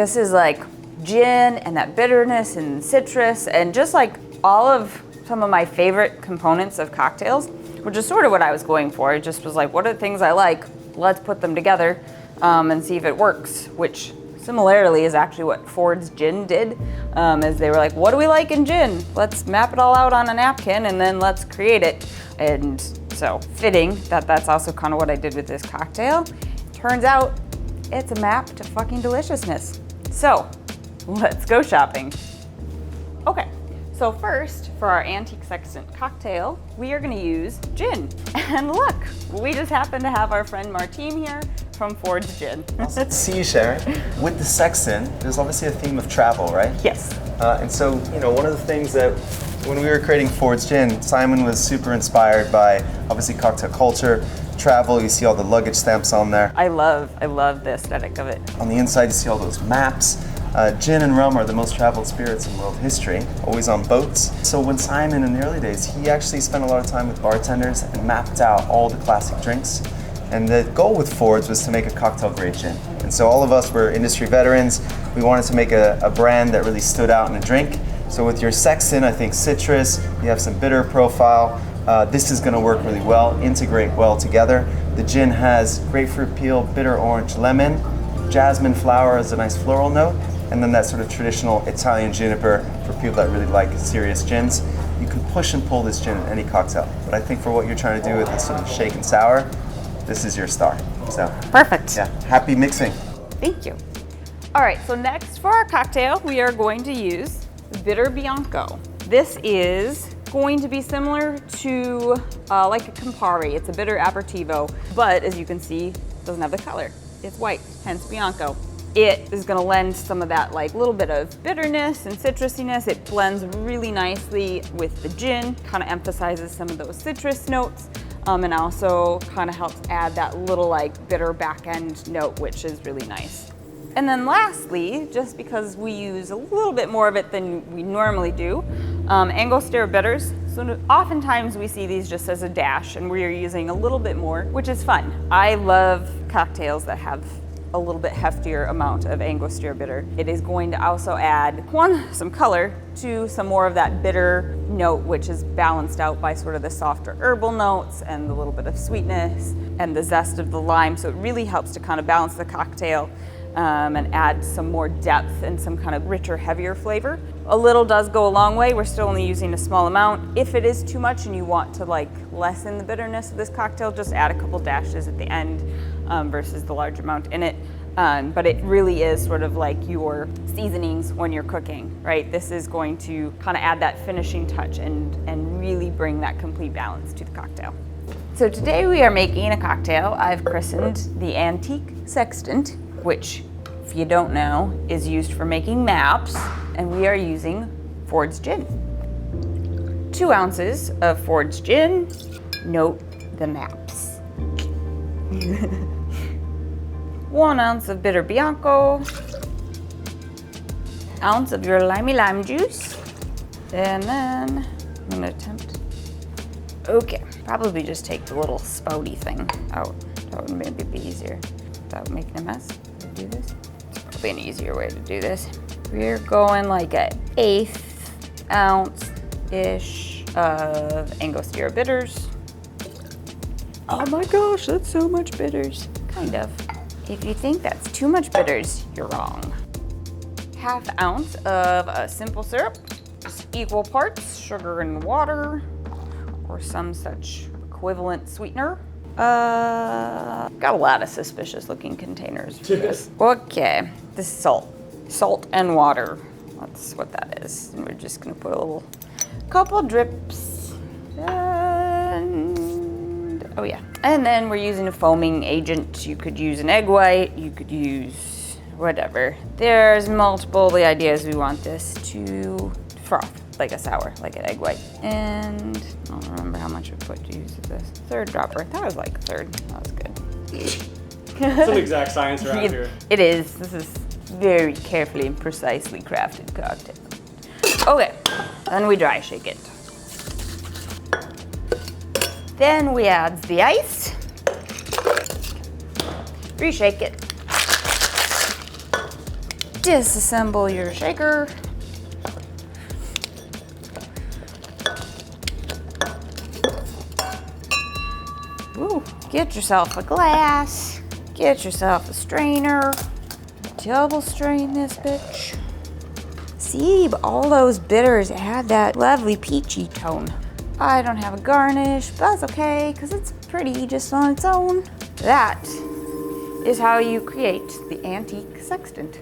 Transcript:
This is like gin and that bitterness and citrus and just like all of some of my favorite components of cocktails, which is sort of what I was going for. It just was like, what are the things I like? Let's put them together and see if it works, which similarly is actually what Ford's Gin did, as they were like, what do we like in gin? Let's map it all out on a napkin and then let's create it. And so fitting that that's also kind of what I did with this cocktail. Turns out it's a map to fucking deliciousness. So let's go shopping. Okay, so first for our Antique Sextant cocktail, we are gonna use gin. And look, we just happen to have our friend Martine here from Ford's Gin. Awesome to see you, Sharon. With the Sextant, there's obviously a theme of travel, right? Yes. And so, one of the things that when we were creating Ford's Gin, Simon was super inspired by obviously cocktail culture, travel. You see all the luggage stamps on there. I love the aesthetic of it. On the inside, you see all those maps. Gin and rum are the most traveled spirits in world history, always on boats. So when Simon, in the early days, he actually spent a lot of time with bartenders and mapped out all the classic drinks. And the goal with Ford's was to make a cocktail-grade gin. And so all of us were industry veterans. We wanted to make a brand that really stood out in a drink. So with your Sextant, I think citrus, you have some bitter profile. This is gonna work really well, integrate well together. The gin has grapefruit peel, bitter orange, lemon, jasmine flower as a nice floral note, and then that sort of traditional Italian juniper for people that really like serious gins. You can push and pull this gin in any cocktail. But I think for what you're trying to do with this sort of shake and sour, this is your star. So Perfect. yeah, happy mixing. Thank you. All right, so next for our cocktail, we are going to use Bitter Bianco. This is going to be similar to like a Campari. It's a bitter aperitivo, but as you can see, it doesn't have the color. It's white, hence Bianco. It is gonna lend some of that like little bit of bitterness and citrusiness. It blends really nicely with the gin, kind of emphasizes some of those citrus notes, and also kind of helps add that little like bitter back end note, which is really nice. And then lastly, just because we use a little bit more of it than we normally do, Angostura bitters. So oftentimes we see these just as a dash and we are using a little bit more, which is fun. I love cocktails that have a little bit heftier amount of Angostura bitter. It is going to also add, some color to some more of that bitter note, which is balanced out by sort of the softer herbal notes and the little bit of sweetness and the zest of the lime. So it really helps to kind of balance the cocktail and add some more depth and some kind of richer, heavier flavor. A little does go a long way. We're still only using a small amount. If it is too much and you want to like lessen the bitterness of this cocktail, just add a couple dashes at the end versus the large amount in it. But it really is sort of like your seasonings when you're cooking, right? This is going to kind of add that finishing touch and really bring that complete balance to the cocktail. So today we are making a cocktail I've christened the Antique Sextant, which, if you don't know, is used for making maps, and we are using Ford's Gin. 2 ounces of Ford's Gin, note the maps. 1 ounce of Bitter Bianco, ounce of your limey lime juice, and then I'm gonna attempt, okay, probably just take the little spouty thing out. That would maybe be easier without making a mess. Do this. Probably an easier way to do this. We're going like an 1/8 ounce-ish of Angostura bitters. Oh my gosh, that's so much bitters. Kind of. If you think that's too much bitters, you're wrong. 1/2 ounce of a simple syrup, just equal parts sugar and water, or some such equivalent sweetener. Got a lot of suspicious looking containers for this. Okay, this is salt. Salt and water. That's what that is. And we're just gonna put a couple drips. And, oh yeah. And then we're using a foaming agent. You could use an egg white, you could use whatever. There's multiple ideas. We want this to froth like a sour, like an egg white. And I don't remember how much we put to use this. 1/3 dropper. That was like a 1/3. That was good. Some exact science around here. It is. This is very carefully and precisely crafted cocktail. Okay, then we dry shake it. Then we add the ice. Reshake it. disassemble your shaker. Ooh, get yourself a glass, get yourself a strainer, double strain this bitch. See, but all those bitters add that lovely peachy tone. I don't have a garnish, but that's okay, because it's pretty just on its own. That is how you create the Antique Sextant.